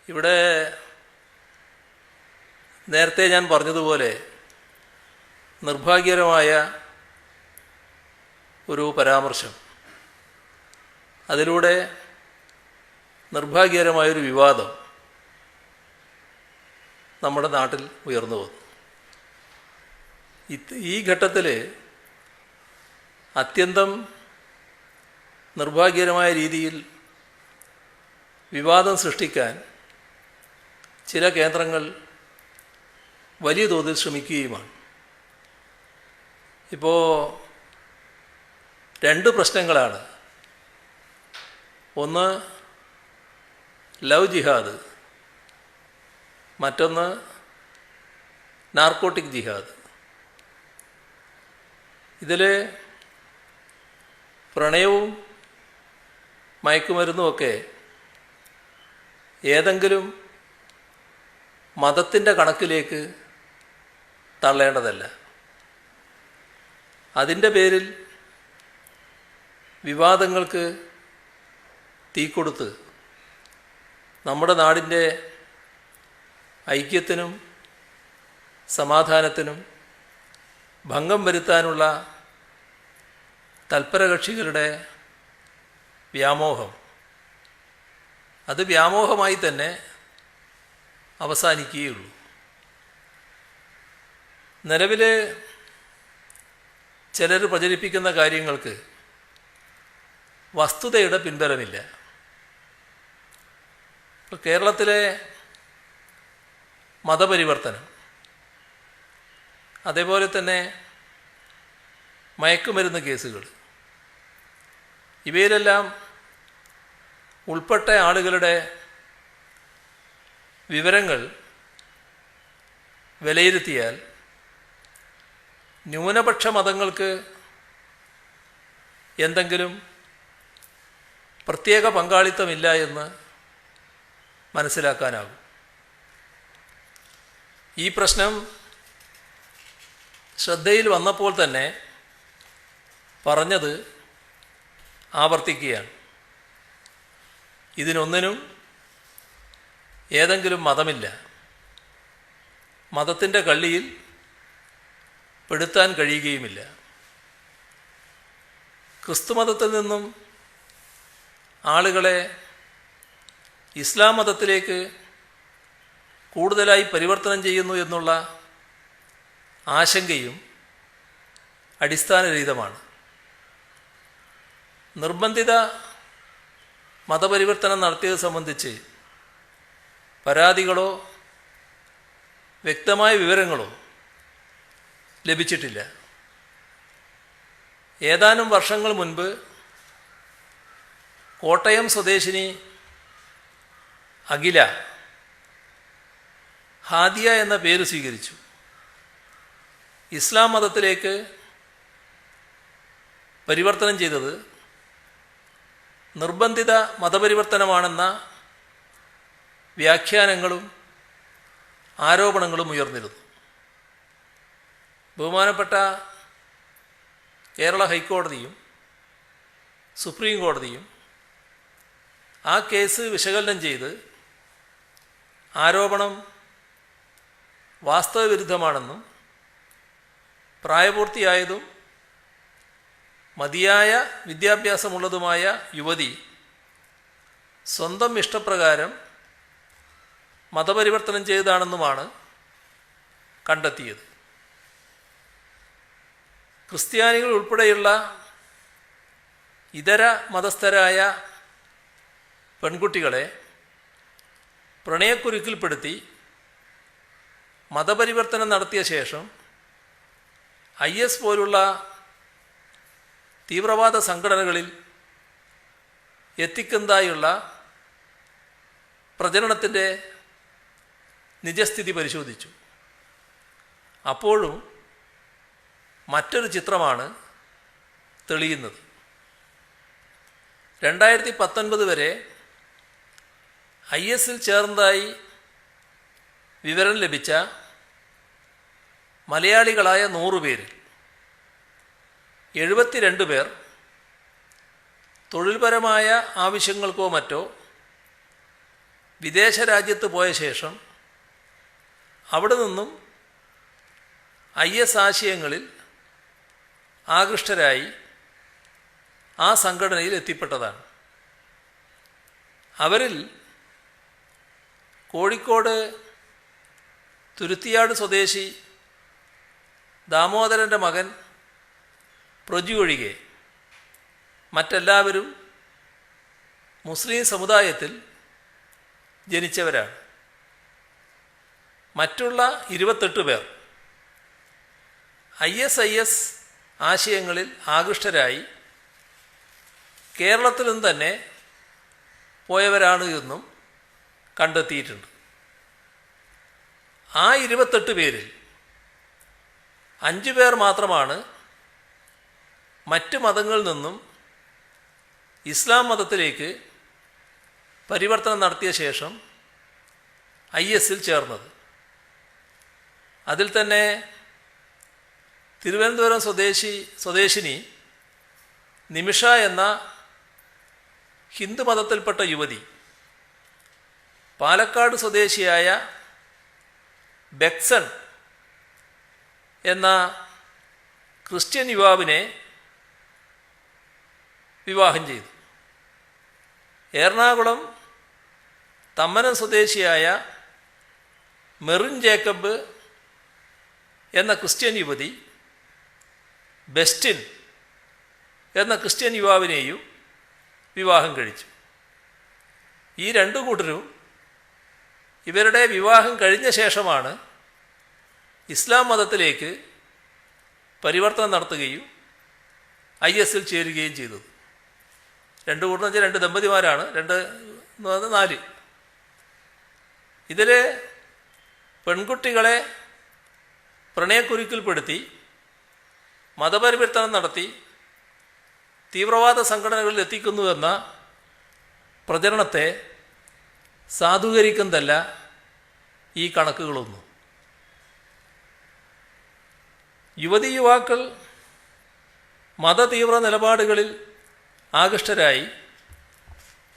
ഇവിടെ നേരത്തെ ഞാൻ പറഞ്ഞതുപോലെ നിർഭാഗ്യകരമായ ഒരു പരാമർശം, അതിലൂടെ നിർഭാഗ്യകരമായൊരു വിവാദം നമ്മുടെ നാട്ടിൽ ഉയർന്നു വന്നു. ഈ ഘട്ടത്തിൽ അത്യന്തം നിർഭാഗ്യകരമായ രീതിയിൽ വിവാദം സൃഷ്ടിക്കാൻ ചില കേന്ദ്രങ്ങൾ വലിയ തോതിൽ ശ്രമിക്കുകയുമാണ്. ഇപ്പോൾ രണ്ട് പ്രശ്നങ്ങളാണ്. ഒന്ന് ലവ് ജിഹാദ്, മറ്റൊന്ന് നാർക്കോട്ടിക് ജിഹാദ്. ഇതിൽ പ്രണയവും മയക്കുമരുന്നുമൊക്കെ ഏതെങ്കിലും മതത്തിൻ്റെ കണക്കിലേക്ക് തള്ളേണ്ടതല്ല. അതിൻ്റെ പേരിൽ വിവാദങ്ങൾക്ക് തീ കൊടുത്ത് നമ്മുടെ നാടിൻ്റെ ഐക്യത്തിനും സമാധാനത്തിനും ഭംഗം വരുത്താനുള്ള തൽപരകക്ഷികളുടെ വ്യാമോഹം അത് വ്യാമോഹമായി തന്നെ അവസാനിക്കുകയുള്ളൂ. നിലവിൽ ചിലർ പ്രചരിപ്പിക്കുന്ന കാര്യങ്ങൾക്ക് വസ്തുതയുടെ പിൻബലമില്ല. ഇപ്പോൾ കേരളത്തിലെ മതപരിവർത്തനം, അതേപോലെ തന്നെ മയക്കുമരുന്ന് കേസുകൾ, ഇവയിലെല്ലാം ഉൾപ്പെട്ട ആളുകളുടെ വിവരങ്ങൾ വിലയിരുത്തിയാൽ ന്യൂനപക്ഷ മതങ്ങൾക്ക് എന്തെങ്കിലും പ്രത്യേക പങ്കാളിത്തമില്ല എന്ന് മനസ്സിലാക്കാനാകും. ഈ പ്രശ്നം ശ്രദ്ധയിൽ വന്നപ്പോൾ തന്നെ പറഞ്ഞത് ആവർത്തിക്കുകയാണ്. ഇതിനൊന്നിനും ഏതെങ്കിലും മതമില്ല, മതത്തിൻ്റെ കള്ളിയിൽ പെടുത്താൻ കഴിയുകയുമില്ല. ക്രിസ്തുമതത്തിൽ നിന്നും ആളുകളെ ഇസ്ലാം മതത്തിലേക്ക് കൂടുതലായി പരിവർത്തനം ചെയ്യുന്നു എന്നുള്ള ആശങ്കയും അടിസ്ഥാനരഹിതമാണ്. നിർബന്ധിത മതപരിവർത്തനം നടത്തിയത് സംബന്ധിച്ച് പരാതികളോ വ്യക്തമായ വിവരങ്ങളോ ലഭിച്ചിട്ടില്ല. ഏതാനും വർഷങ്ങൾ മുൻപ് കോട്ടയം സ്വദേശിനി അഖില ഹാദിയ എന്ന പേര് സ്വീകരിച്ചു. ഇസ്ലാം മതത്തിലേക്ക് പരിവർത്തനം ചെയ്തത് നിർബന്ധിത മതപരിവർത്തനമാണെന്ന വ്യാഖ്യാനങ്ങളും ആരോപണങ്ങളും ഉയർന്നിരുന്നു. ബഹുമാനപ്പെട്ട കേരള ഹൈക്കോടതിയും സുപ്രീം കോടതിയും ആ കേസ് വിശകലനം ചെയ്ത് ആരോപണം വാസ്തവവിരുദ്ധമാണെന്നും പ്രായപൂർത്തിയായതും മതിയായ വിദ്യാഭ്യാസമുള്ളതുമായ യുവതി സ്വന്തം ഇഷ്ടപ്രകാരം മതപരിവർത്തനം ചെയ്തതാണെന്നുമാണ് കണ്ടെത്തിയത്. ക്രിസ്ത്യാനികൾ ഉൾപ്പെടെയുള്ള ഇതര മതസ്ഥരായ പെൺകുട്ടികളെ പ്രണയക്കുരുക്കിൽപ്പെടുത്തി മതപരിവർത്തനം നടത്തിയ ശേഷം IS പോലുള്ള തീവ്രവാദ സംഘടനകളിൽ എത്തിക്കുന്നതായുള്ള പ്രചരണത്തിൻ്റെ നിജസ്ഥിതി പരിശോധിച്ചു. അപ്പോഴും മറ്റൊരു ചിത്രമാണ് തെളിയുന്നത്. 2019 വരെ ISൽ ചേർന്നതായി വിവരം ലഭിച്ച മലയാളികളായ 100 പേരിൽ 72 പേർ തൊഴിൽപരമായ ആവശ്യങ്ങൾക്കോ മറ്റോ വിദേശ രാജ്യത്ത് പോയ ശേഷം അവിടെ നിന്നും IS ആശയങ്ങളിൽ ആകൃഷ്ടരായി ആ സംഘടനയിൽ എത്തിപ്പെട്ടതാണ്. അവരിൽ കോഴിക്കോട് തുരുത്തിയാട് സ്വദേശി ദാമോദരൻ്റെ മകൻ പ്രജു ഒഴികെ മറ്റെല്ലാവരും മുസ്ലിം സമുദായത്തിൽ ജനിച്ചവരാണ്. മറ്റുള്ള 28 പേർ IS ആശയങ്ങളിൽ ആകൃഷ്ടരായി കേരളത്തിൽ നിന്ന് തന്നെ പോയവരാണ് എന്നും കണ്ടെത്തിയിട്ടുണ്ട്. ആ 28 പേരിൽ 5 പേർ മാത്രമാണ് മറ്റ് മതങ്ങളിൽ നിന്നും ഇസ്ലാം മതത്തിലേക്ക് പരിവർത്തനം നടത്തിയ ശേഷം ISൽ ചേർന്നത്. അതിൽ തന്നെ തിരുവനന്തപുരം സ്വദേശിനി നിമിഷ എന്ന ഹിന്ദു മതത്തിൽപ്പെട്ട യുവതി, പാലക്കാട് സ്വദേശിയായ ബെക്സൺ എന്ന ക്രിസ്ത്യൻ യുവാവിനെ വിവാഹം ചെയ്തു. എറണാകുളം തമ്മനം സ്വദേശിയായ മെറിൻ ജേക്കബ് എന്ന ക്രിസ്ത്യൻ യുവതി ബെസ്റ്റിൻ എന്ന ക്രിസ്ത്യൻ യുവാവിനെയും വിവാഹം കഴിച്ചു. ഈ രണ്ടു കൂട്ടരും ഇവരുടെ വിവാഹം കഴിഞ്ഞ ശേഷമാണ് ഇസ്ലാം മതത്തിലേക്ക് പരിവർത്തനം നടത്തുകയും ISൽ ചേരുകയും ചെയ്തത്. രണ്ടു കൂട്ടർ എന്ന് വെച്ചാൽ 2 ദമ്പതിമാരാണ്, 4. ഇതിൽ പെൺകുട്ടികളെ പ്രണയക്കുരുക്കിൽപ്പെടുത്തി മതപരിവർത്തനം നടത്തി തീവ്രവാദ സംഘടനകളിൽ എത്തിക്കുന്നുവെന്ന പ്രചരണത്തെ സാധൂകരിക്കുന്നതല്ല ഈ കണക്കുകളൊന്നും. യുവതി യുവാക്കൾ മതതീവ്ര നിലപാടുകളിൽ ആകൃഷ്ടരായി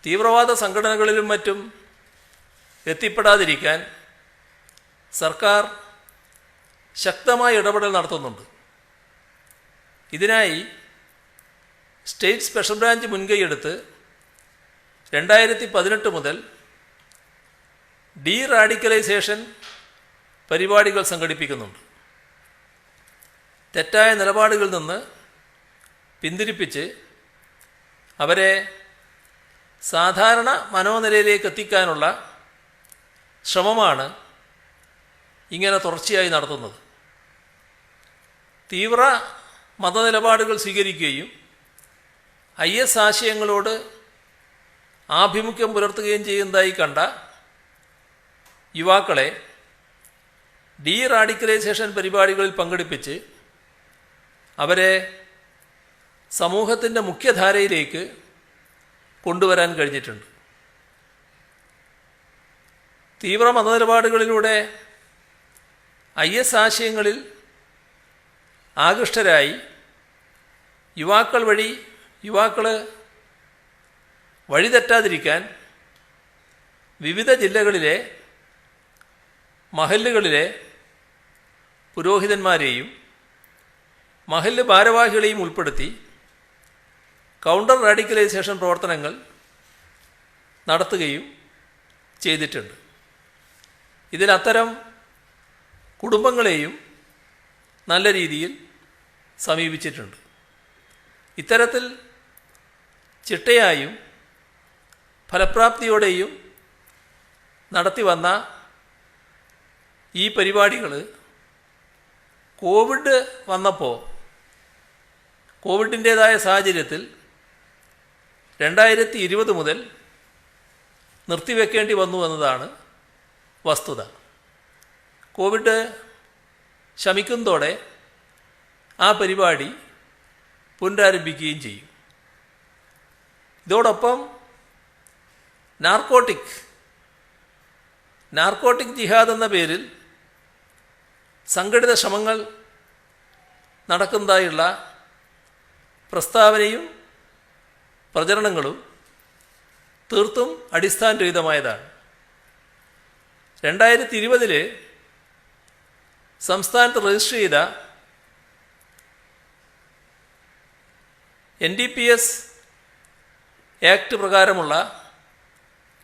തീവ്രവാദ സംഘടനകളിലും മറ്റും എത്തിപ്പെടാതിരിക്കാൻ സർക്കാർ ശക്തമായ ഇടപെടൽ നടത്തുന്നുണ്ട്. ഇതിനായി സ്റ്റേറ്റ് സ്പെഷ്യൽ ബ്രാഞ്ച് മുൻകൈയെടുത്ത് 2018 മുതൽ ഡീറാഡിക്കലൈസേഷൻ പരിപാടികൾ സംഘടിപ്പിക്കുന്നുണ്ട്. തെറ്റായ നിലപാടുകളിൽ നിന്ന് പിന്തിരിപ്പിച്ച് അവരെ സാധാരണ മനോനിലയിലേക്ക് എത്തിക്കാനുള്ള ശ്രമമാണ് ഇങ്ങനെ തുടർച്ചയായി നടത്തുന്നത്. തീവ്ര മതനിലപാടുകൾ സ്വീകരിക്കുകയും IS ആശയങ്ങളോട് ആഭിമുഖ്യം പുലർത്തുകയും ചെയ്യുന്നതായി കണ്ട യുവാക്കളെ ഡീറാഡിക്കലൈസേഷൻ പരിപാടികളിൽ പങ്കെടുപ്പിച്ച് അവരെ സമൂഹത്തിൻ്റെ മുഖ്യധാരയിലേക്ക് കൊണ്ടുവരാൻ കഴിഞ്ഞിട്ടുണ്ട്. തീവ്ര മതനിലപാടുകളിലൂടെ IS ആശയങ്ങളിൽ ആകൃഷ്ടരായി യുവാക്കൾ വഴിതെറ്റാതിരിക്കാൻ വിവിധ ജില്ലകളിലെ മഹല്ലുകളിലെ പുരോഹിതന്മാരെയും മഹല്ല് ഭാരവാഹികളെയും ഉൾപ്പെടുത്തി കൗണ്ടർ റാഡിക്കലൈസേഷൻ പ്രവർത്തനങ്ങൾ നടത്തുകയും ചെയ്തിട്ടുണ്ട്. ഇതിലത്തരം കുടുംബങ്ങളെയും നല്ല രീതിയിൽ സമീപിച്ചിട്ടുണ്ട്. ഇത്തരത്തിൽ ചിട്ടയായും ഫലപ്രാപ്തിയോടെയും നടത്തി വന്ന ഈ പരിപാടികൾ കോവിഡ് വന്നപ്പോൾ കോവിഡിൻ്റേതായ സാഹചര്യത്തിൽ 2020 മുതൽ നിർത്തിവെക്കേണ്ടി വന്നു എന്നതാണ് വസ്തുത. കോവിഡ് ശമിക്കുന്നതോടെ ആ പരിപാടി പുനരാരംഭിക്കുകയും ചെയ്യും. ഇതോടൊപ്പം നാർക്കോട്ടിക് ജിഹാദ് എന്ന പേരിൽ സംഘടിത ശ്രമങ്ങൾ നടക്കുന്നതായുള്ള പ്രസ്താവനയും പ്രചരണങ്ങളും തീർത്തും അടിസ്ഥാനരഹിതമായതാണ്. 2020 സംസ്ഥാനത്ത് രജിസ്റ്റർ ചെയ്ത NDPS ആക്ട് പ്രകാരമുള്ള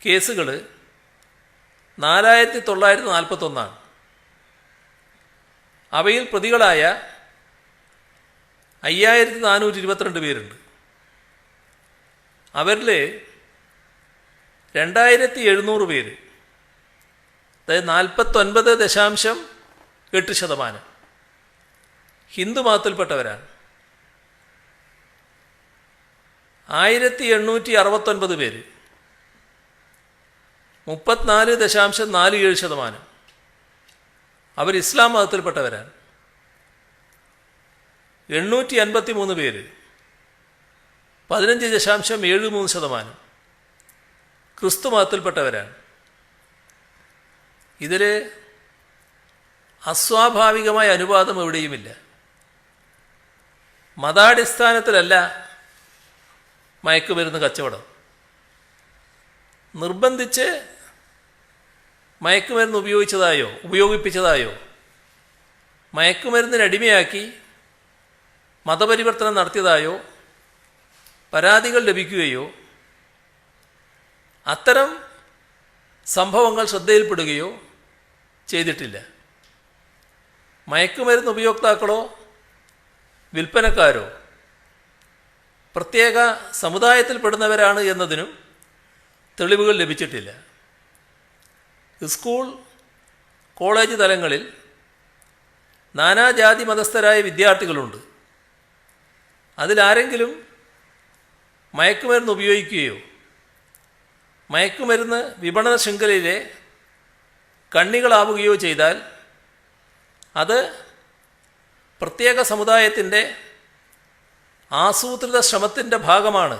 കേസുകൾ 4941. അവയിൽ പ്രതികളായ 5422 പേരുണ്ട്. അവരിൽ 2700 പേര്, അതായത് 49.8% ഹിന്ദു മതത്തിൽപ്പെട്ടവരാണ്. 1869 പേര്, 34.47% അവർ ഇസ്ലാം മതത്തിൽപ്പെട്ടവരാണ്. 853 പേര്, 15.73% ക്രിസ്തു മതത്തിൽപ്പെട്ടവരാണ്. ഇതിൽ അസ്വാഭാവികമായ അനുപാതം എവിടെയുമില്ല. മതാടിസ്ഥാനത്തിലല്ല മയക്കുമരുന്ന് കച്ചവടം. നിർബന്ധിച്ച് മയക്കുമരുന്ന് ഉപയോഗിപ്പിച്ചതായോ മയക്കുമരുന്നിനടിമയാക്കി മതപരിവർത്തനം നടത്തിയതായോ പരാതികൾ ലഭിക്കുകയോ അത്തരം സംഭവങ്ങൾ ശ്രദ്ധയിൽപ്പെടുകയോ ചെയ്തിട്ടില്ല. മയക്കുമരുന്ന് ഉപയോക്താക്കളോ വിൽപ്പനക്കാരോ പ്രത്യേക സമുദായത്തിൽപ്പെടുന്നവരാണ് എന്നതിനും തെളിവുകൾ ലഭിച്ചിട്ടില്ല. സ്കൂൾ, കോളേജ് തലങ്ങളിൽ നാനാജാതി മതസ്ഥരായ വിദ്യാർത്ഥികളുണ്ട്. അതിലാരെങ്കിലും മയക്കുമരുന്ന് ഉപയോഗിക്കുകയോ മയക്കുമരുന്ന് വിപണന ശൃംഖലയിലെ കണ്ണികളാവുകയോ ചെയ്താൽ അത് പ്രത്യേക സമുദായത്തിൻ്റെ ആസൂത്രിത ശ്രമത്തിൻ്റെ ഭാഗമാണ്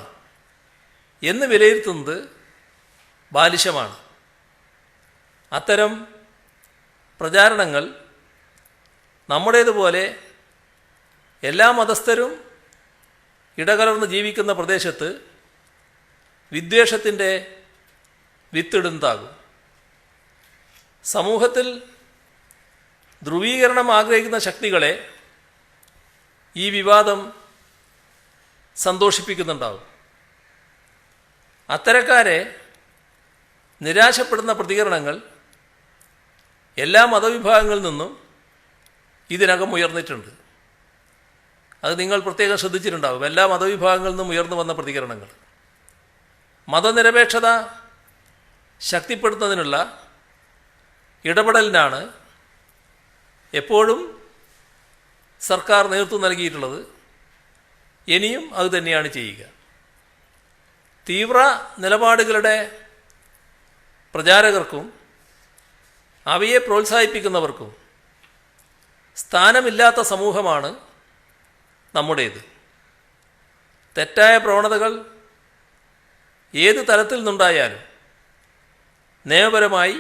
എന്ന് വിലയിരുത്തുന്നത് ബാലിശമാണ്. അത്തരം പ്രചാരണങ്ങൾ നമ്മുടേതുപോലെ എല്ലാ മതസ്ഥരും ഇടകലർന്ന് ജീവിക്കുന്ന പ്രദേശത്ത് വിദ്വേഷത്തിൻ്റെ വിത്തിടുന്നതാകും. സമൂഹത്തിൽ ധ്രുവീകരണം ആഗ്രഹിക്കുന്ന ശക്തികളെ ഈ വിവാദം സന്തോഷിപ്പിക്കുന്നുണ്ടാവും. അത്തരക്കാരെ നിരാശപ്പെടുന്ന പ്രതികരണങ്ങൾ എല്ലാ മതവിഭാഗങ്ങളിൽ നിന്നും ഇതിനകം ഉയർന്നിട്ടുണ്ട്. അത് നിങ്ങൾ പ്രത്യേകം ശ്രദ്ധിച്ചിട്ടുണ്ടാവും. എല്ലാ മതവിഭാഗങ്ങളിൽ നിന്നും ഉയർന്നു വന്ന പ്രതികരണങ്ങൾ മതനിരപേക്ഷത ശക്തിപ്പെടുത്തുന്നതിനുള്ള ഇടപെടലിനാണ് എപ്പോഴും സർക്കാർ നേതൃത്വം നൽകിയിട്ടുള്ളത്. ഇനിയും അതുതന്നെയാണ് ചെയ്യുക. തീവ്ര നിലപാടുകളുടെ പ്രചാരകർക്കും അവയെ പ്രോത്സാഹിപ്പിക്കുന്നവർക്കും സ്ഥാനമില്ലാത്ത സമൂഹമാണ് നമ്മുടേത്. തെറ്റായ പ്രവണതകൾ ഏത് തലത്തിൽ നിന്നുണ്ടായാലും നിയമപരമായി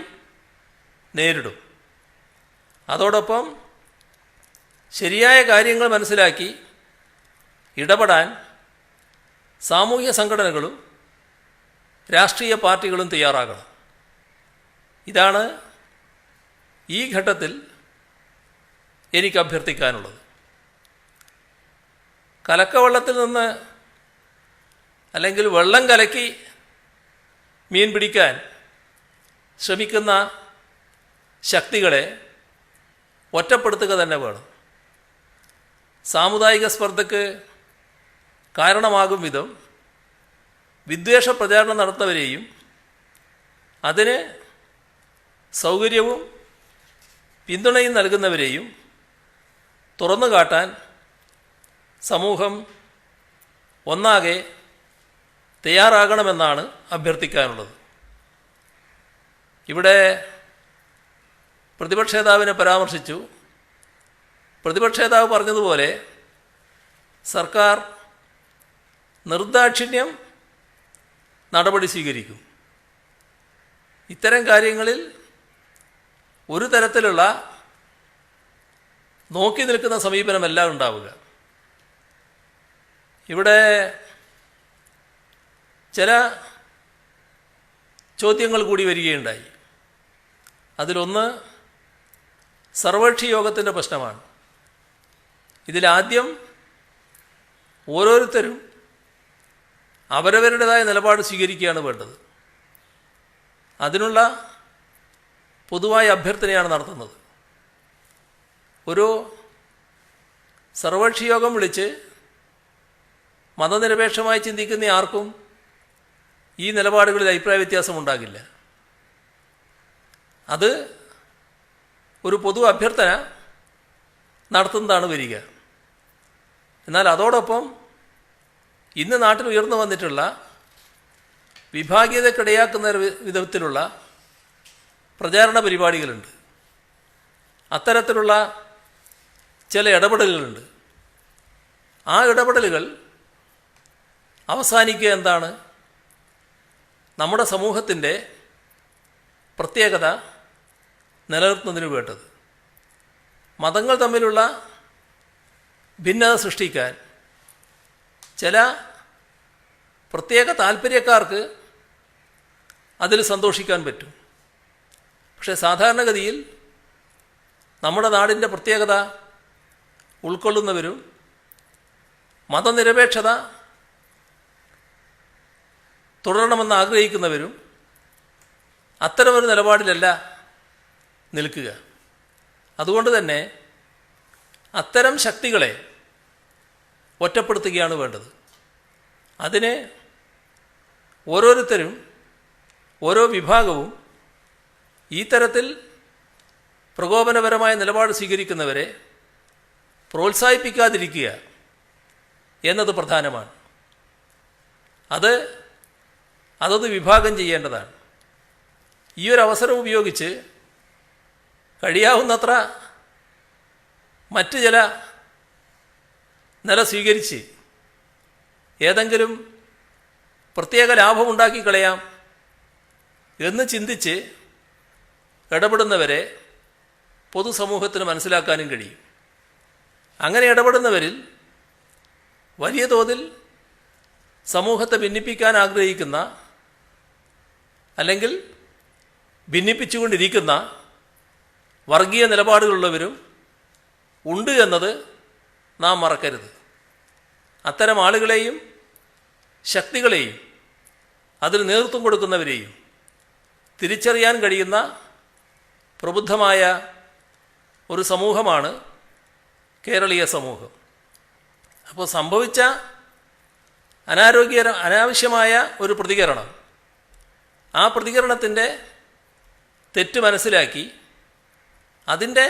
നേരിടും. അതോടൊപ്പം ശരിയായ കാര്യങ്ങൾ മനസ്സിലാക്കി ഇടപെടാൻ സാമൂഹ്യ സംഘടനകളും രാഷ്ട്രീയ പാർട്ടികളും തയ്യാറാകണം. ഇതാണ് ഈ ഘട്ടത്തിൽ എനിക്ക് അഭ്യർത്ഥിക്കാനുള്ളത്. കലക്കവെള്ളത്തിൽ നിന്ന് അല്ലെങ്കിൽ വെള്ളം കലക്കി മീൻ പിടിക്കാൻ ശ്രമിക്കുന്ന ശക്തികളെ ഒറ്റപ്പെടുത്തുക തന്നെ വേണം. സാമുദായിക സ്പർദ്ധയ്ക്ക് കാരണമാകും വിധം വിദ്വേഷ പ്രചാരണം നടത്തുന്നവരെയും അതിന് സൗകര്യവും പിന്തുണയും നൽകുന്നവരെയും തുറന്നു കാട്ടാൻ സമൂഹം ഒന്നാകെ തയ്യാറാകണമെന്നാണ് അഭ്യർത്ഥിക്കാനുള്ളത്. ഇവിടെ പ്രതിപക്ഷ നേതാവിനെ പരാമർശിച്ചു. പ്രതിപക്ഷ നേതാവ് പറഞ്ഞതുപോലെ സർക്കാർ നിർദാക്ഷിണ്യം നടപടി സ്വീകരിക്കും. ഇത്തരം കാര്യങ്ങളിൽ ഒരു തരത്തിലുള്ള നോക്കി നിൽക്കുന്ന സമീപനമല്ല ഉണ്ടാവുക. ഇവിടെ ചില ചോദ്യങ്ങൾ കൂടി വരികയുണ്ടായി. അതിലൊന്ന് സർവകക്ഷി യോഗത്തിൻ്റെ പ്രശ്നമാണ്. ഇതിലാദ്യം ഓരോരുത്തരും അവരവരുടേതായ നിലപാട് സ്വീകരിക്കുകയാണ് വേണ്ടത്. അതിനുള്ള പൊതുവായ അഭ്യർത്ഥനയാണ് നടത്തുന്നത്. ഒരു സർവകക്ഷി യോഗം വിളിച്ച് മതനിരപേക്ഷമായി ചിന്തിക്കുന്ന ആർക്കും ഈ നിലപാടുകളിൽ അഭിപ്രായ വ്യത്യാസമുണ്ടാകില്ല. അത് ഒരു പൊതു അഭ്യർത്ഥന നടത്തുന്നതാണ് വരിക. എന്നാൽ അതോടൊപ്പം ഇന്ന് നാട്ടിൽ ഉയർന്നു വന്നിട്ടുള്ള വിഭാഗീയതയ്ക്കിടയാക്കുന്ന വിധത്തിലുള്ള പ്രചാരണ പരിപാടികളുണ്ട്. അത്തരത്തിലുള്ള ചില ഇടപെടലുകളുണ്ട്. ആ ഇടപെടലുകൾ അവസാനിക്കുക എന്താണ്? നമ്മുടെ സമൂഹത്തിൻ്റെ പ്രത്യേകത നിലനിർത്തുന്നതിന് വേണ്ടത്. മതങ്ങൾ തമ്മിലുള്ള ഭിന്നത സൃഷ്ടിക്കാൻ ചില പ്രത്യേക താല്പര്യക്കാർക്ക് അതിൽ സന്തോഷിക്കാൻ പറ്റും. പക്ഷേ സാധാരണഗതിയിൽ നമ്മുടെ നാടിൻ്റെ പ്രത്യേകത ഉൾക്കൊള്ളുന്നവരും മതനിരപേക്ഷത തുടരണമെന്ന് ആഗ്രഹിക്കുന്നവരും അത്തരമൊരു നിലപാടിലല്ല നിൽക്കുക. അതുകൊണ്ട് തന്നെ അത്തരം ശക്തികളെ ഒറ്റപ്പെടുത്തുകയാണ് വേണ്ടത്. അതിന് ഓരോരുത്തരും ഓരോ വിഭാഗവും ഈ തരത്തിൽ പ്രകോപനപരമായ നിലപാട് സ്വീകരിക്കുന്നവരെ പ്രോത്സാഹിപ്പിക്കാതിരിക്കുക എന്നത് പ്രധാനമാണ്. അതത് വിഭാഗം ചെയ്യേണ്ടതാണ്. ഈ ഒരു അവസരം ഉപയോഗിച്ച് കഴിയാവുന്നത്ര മറ്റ് ചില നില സ്വീകരിച്ച് ഏതെങ്കിലും പ്രത്യേക ലാഭമുണ്ടാക്കി കളയാം എന്ന് ചിന്തിച്ച് ഇടപെടുന്നവരെ പൊതുസമൂഹത്തിന് മനസ്സിലാക്കാനും കഴിയും. അങ്ങനെ ഇടപെടുന്നവരിൽ വലിയ തോതിൽ സമൂഹത്തെ ഭിന്നിപ്പിക്കാൻ ആഗ്രഹിക്കുന്ന അല്ലെങ്കിൽ ഭിന്നിപ്പിച്ചുകൊണ്ടിരിക്കുന്ന വർഗീയ നിലപാടുകളുള്ളവരും ഉണ്ട് എന്നത് നാം മറക്കരുത്. അത്തരം ആളുകളെയും ശക്തികളെയും അതിന് നേതൃത്വം കൊടുക്കുന്നവരെയും തിരിച്ചറിയാൻ കഴിയുന്ന പ്രബുദ്ധമായ ഒരു സമൂഹമാണ് കേരളീയ സമൂഹം. അപ്പോൾ സംഭവിച്ച അനാവശ്യമായ ഒരു പ്രതികരണം, ആ പ്രതികരണത്തിൻ്റെ തെറ്റ് മനസ്സിലാക്കി അതിൻ്റെ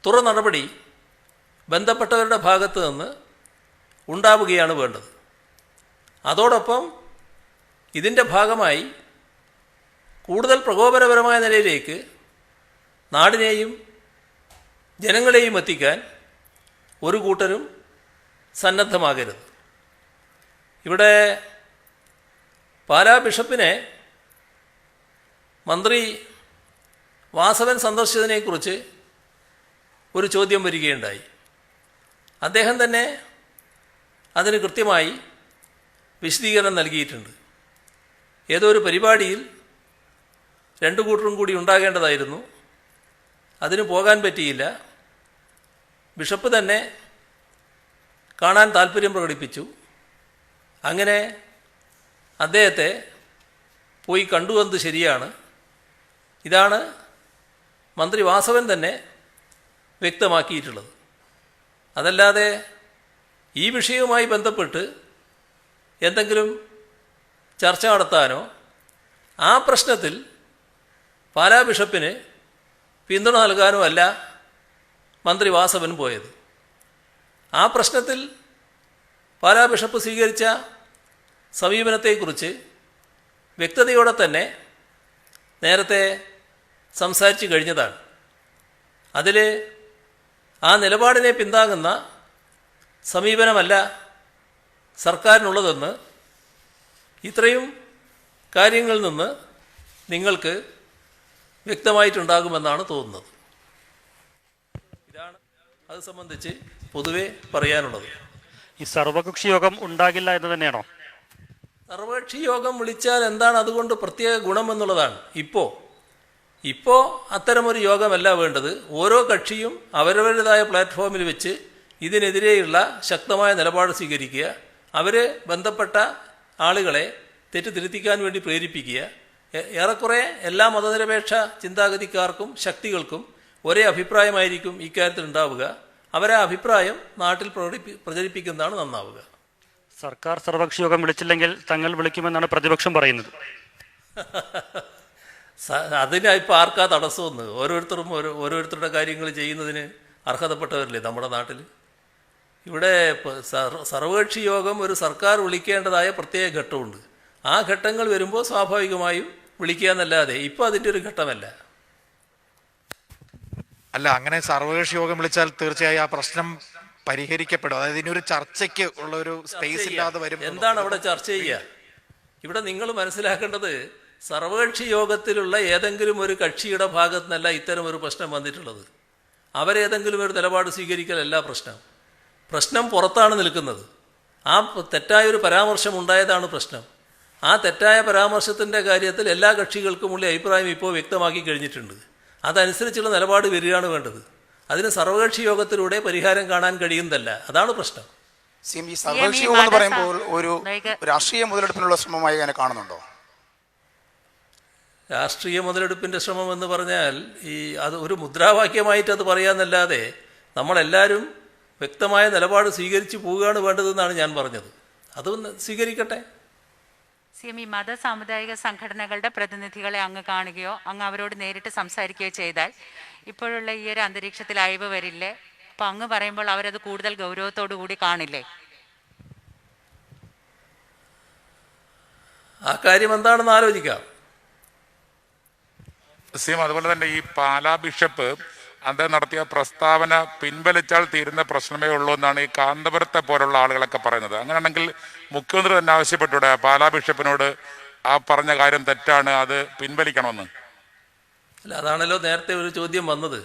തുറ നടപടി ബന്ധപ്പെട്ടവരുടെ ഭാഗത്ത് നിന്ന് ഉണ്ടാവുകയാണ് വേണ്ടത്. അതോടൊപ്പം ഇതിൻ്റെ ഭാഗമായി കൂടുതൽ പ്രകോപനപരമായ നിലയിലേക്ക് നാടിനെയും ജനങ്ങളെയും എത്തിക്കാൻ ഒരു കൂട്ടരും സന്നദ്ധമാകരുത്. ഇവിടെ പാലാ ബിഷപ്പിനെ മന്ത്രി വാസവൻ സന്ദർശിച്ചതിനെക്കുറിച്ച് ഒരു ചോദ്യം വരികയുണ്ടായി. അദ്ദേഹം തന്നെ അതിന് കൃത്യമായി വിശദീകരണം നൽകിയിട്ടുണ്ട്. ഏതോ ഒരു പരിപാടിയിൽ രണ്ടു കൂട്ടരും കൂടി ഉണ്ടാകേണ്ടതായിരുന്നു, അതിന് പോകാൻ പറ്റിയില്ല. ബിഷപ്പ് തന്നെ കാണാൻ താല്പര്യം പ്രകടിപ്പിച്ചു. അങ്ങനെ അദ്ദേഹത്തെ പോയി കണ്ടുവന്നത് ശരിയാണ്. ഇതാണ് മന്ത്രി വാസവൻ തന്നെ വ്യക്തമാക്കിയിട്ടുള്ളത്. അതല്ലാതെ ഈ വിഷയവുമായി ബന്ധപ്പെട്ട് എന്തെങ്കിലും ചർച്ച നടത്താനോ ആ പ്രശ്നത്തിൽ പാലാ ബിഷപ്പിന് പിന്തുണ നൽകാനോ അല്ല മന്ത്രി വാസവൻ പോയത്. ആ പ്രശ്നത്തിൽ പാലാ ബിഷപ്പ് സ്വീകരിച്ച സമീപനത്തെക്കുറിച്ച് വ്യക്തതയോടെ തന്നെ നേരത്തെ സംസാരിച്ചു കഴിഞ്ഞതാണ്. അതിൽ ആ നിലപാടിനെ പിന്താങ്ങുന്ന സമീപനമല്ല സർക്കാരിനുള്ളതെന്ന് ഇത്രയും കാര്യങ്ങളിൽ നിന്ന് നിങ്ങൾക്ക് വ്യക്തമായിട്ടുണ്ടാകുമെന്നാണ് തോന്നുന്നത്. ഇതാണ് അത് സംബന്ധിച്ച് പൊതുവെ പറയാനുള്ളത്. ഈ സർവകക്ഷി യോഗം ഉണ്ടാകില്ല എന്ന് തന്നെയാണോ? സർവകക്ഷി യോഗം വിളിച്ചാൽ എന്താണ് അതുകൊണ്ട് പ്രത്യേക ഗുണമെന്നുള്ളതാണ്. ഇപ്പോൾ ഇപ്പോൾ അത്തരമൊരു യോഗമല്ല വേണ്ടത്. ഓരോ കക്ഷിയും അവരവരുടേതായ പ്ലാറ്റ്ഫോമിൽ വെച്ച് ഇതിനെതിരെയുള്ള ശക്തമായ നിലപാട് സ്വീകരിക്കുക, അവരെ ബന്ധപ്പെട്ട ആളുകളെ തെറ്റിദ്ധരിപ്പിക്കാൻ വേണ്ടി പ്രേരിപ്പിക്കുക. ഏറെക്കുറെ എല്ലാ മതനിരപേക്ഷ ചിന്താഗതിക്കാർക്കും ശക്തികൾക്കും ഒരേ അഭിപ്രായമായിരിക്കും ഇക്കാര്യത്തിൽ ഉണ്ടാവുക. അവരെ അഭിപ്രായം നാട്ടിൽ പ്രചരിപ്പിക്കുന്നതാണ് നന്നാവുക. സർക്കാർ സർവകക്ഷി യോഗം വിളിച്ചില്ലെങ്കിൽ തങ്ങൾ വിളിക്കുമെന്നാണ് പ്രതിപക്ഷം പറയുന്നത്. അതിന് ഇപ്പോൾ ആർക്കാ തടസ്സമൊന്ന്? ഓരോരുത്തരുടെ കാര്യങ്ങൾ ചെയ്യുന്നതിന് അർഹതപ്പെട്ടവരല്ലേ നമ്മുടെ നാട്ടിൽ. ഇവിടെ സർവകക്ഷി യോഗം ഒരു സർക്കാർ വിളിക്കേണ്ടതായ പ്രത്യേക ഘട്ടമുണ്ട്. ആ ഘട്ടങ്ങൾ വരുമ്പോൾ സ്വാഭാവികമായും വിളിക്കുക എന്നല്ലാതെ ഇപ്പോൾ അതിൻ്റെ ഒരു ഘട്ടമല്ല. അല്ല, അങ്ങനെ സർവകക്ഷി യോഗം വിളിച്ചാൽ തീർച്ചയായും ആ പ്രശ്നം പരിഹരിക്കപ്പെടും. അതായത് ഇതിനൊരു ചർച്ചയ്ക്ക് ഉള്ള ഒരു സ്പേസ് ഇല്ലാതെ വരും. എന്താണ് അവിടെ ചർച്ച ചെയ്യുക? ഇവിടെ നിങ്ങൾ മനസ്സിലാക്കേണ്ടത്, സർവകക്ഷി യോഗത്തിലുള്ള ഏതെങ്കിലും ഒരു കക്ഷിയുടെ ഭാഗത്തു നിന്നല്ല ഇത്തരം ഒരു പ്രശ്നം വന്നിട്ടുള്ളത്. അവരേതെങ്കിലും ഒരു നിലപാട് സ്വീകരിക്കലല്ല പ്രശ്നം. പ്രശ്നം പുറത്താണ് നിൽക്കുന്നത്. ആ തെറ്റായൊരു പരാമർശം ഉണ്ടായതാണ് പ്രശ്നം. ആ തെറ്റായ പരാമർശത്തിൻ്റെ കാര്യത്തിൽ എല്ലാ കക്ഷികൾക്കുമുള്ള അഭിപ്രായം ഇപ്പോൾ വ്യക്തമാക്കി കഴിഞ്ഞിട്ടുണ്ട്. അതനുസരിച്ചുള്ള നിലപാട് വരികയാണ് വേണ്ടത്. അതിന് സർവകക്ഷി യോഗത്തിലൂടെ പരിഹാരം കാണാൻ കഴിയുന്നതല്ല. അതാണ് പ്രശ്നം. ഈ സർവകക്ഷി യോഗം എന്ന് പറയുമ്പോൾ ഒരു രാഷ്ട്രീയ മുതലെടുപ്പിനുള്ള ശ്രമമായി ഞാൻ കാണുന്നുണ്ടോ? രാഷ്ട്രീയ മുതലെടുപ്പിൻ്റെ ശ്രമം എന്ന് പറഞ്ഞാൽ അത് ഒരു മുദ്രാവാക്യമായിട്ട് അത് പറയാമെന്നല്ലാതെ നമ്മളെല്ലാവരും വ്യക്തമായ നിലപാട് സ്വീകരിച്ച് പോവുകയാണ് വേണ്ടതെന്നാണ് ഞാൻ പറഞ്ഞത്. അതൊന്ന് സ്വീകരിക്കട്ടെ. ഈ മത സാമുദായിക സംഘടനകളുടെ പ്രതിനിധികളെ അങ്ങ് കാണുകയോ അങ്ങ് അവരോട് നേരിട്ട് സംസാരിക്കുകയോ ചെയ്താൽ ഇപ്പോഴുള്ള ഈ ഒരു അന്തരീക്ഷത്തിൽ അഴിവ് വരില്ലേ? അപ്പം അങ്ങ് പറയുമ്പോൾ അവരത് കൂടുതൽ ഗൗരവത്തോടു കൂടി കാണില്ലേ? ആ കാര്യം എന്താണെന്ന് ആലോചിക്കാം. അതുപോലെ തന്നെ ഈ പാലാ ബിഷപ്പ് അത് നടത്തിയ പ്രസ്താവന പിൻവലിച്ചാൽ തീരുന്ന പ്രശ്നമേ ഉള്ളൂ എന്നാണ് ഈ കാന്തപുരത്തെ പോലുള്ള ആളുകളൊക്കെ പറയുന്നത്. അങ്ങനെയാണെങ്കിൽ മുഖ്യമന്ത്രി തന്നെ ആവശ്യപ്പെട്ടൂടെ പാലാ ബിഷപ്പിനോട് ആ പറഞ്ഞ കാര്യം തെറ്റാണ്, അത് പിൻവലിക്കണമെന്ന്? അല്ല, അതാണല്ലോ നേരത്തെ ഒരു ചോദ്യം വന്നത്.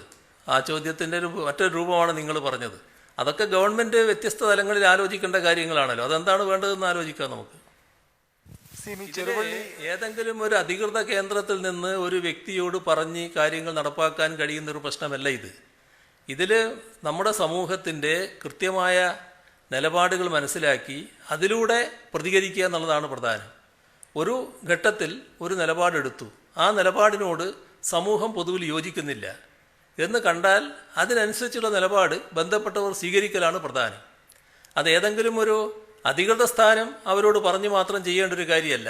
ആ ചോദ്യത്തിൻ്റെ മറ്റൊരു രൂപമാണ് നിങ്ങൾ പറഞ്ഞത്. അതൊക്കെ ഗവൺമെൻറ് വ്യത്യസ്ത തലങ്ങളിൽ ആലോചിക്കേണ്ട കാര്യങ്ങളാണല്ലോ. അതെന്താണ് വേണ്ടതെന്ന് ആലോചിക്കാം നമുക്ക്. ഏതെങ്കിലും ഒരു അധികൃത കേന്ദ്രത്തിൽ നിന്ന് ഒരു വ്യക്തിയോട് പറഞ്ഞ് കാര്യങ്ങൾ നടപ്പാക്കാൻ കഴിയുന്നൊരു പ്രശ്നമല്ല ഇത്. ഇതിൽ നമ്മുടെ സമൂഹത്തിൻ്റെ കൃത്യമായ നിലപാടുകൾ മനസ്സിലാക്കി അതിലൂടെ പ്രതികരിക്കുക എന്നുള്ളതാണ് പ്രധാനം. ഒരു ഘട്ടത്തിൽ ഒരു നിലപാടെടുത്തു, ആ നിലപാടിനോട് സമൂഹം പൊതുവിൽ യോജിക്കുന്നില്ല എന്ന് കണ്ടാൽ അതിനനുസരിച്ചുള്ള നിലപാട് ബന്ധപ്പെട്ടവർ സ്വീകരിക്കലാണ് പ്രധാനം. അതേതെങ്കിലും ഒരു അധികൃത സ്ഥാനം അവരോട് പറഞ്ഞു മാത്രം ചെയ്യേണ്ട ഒരു കാര്യമല്ല.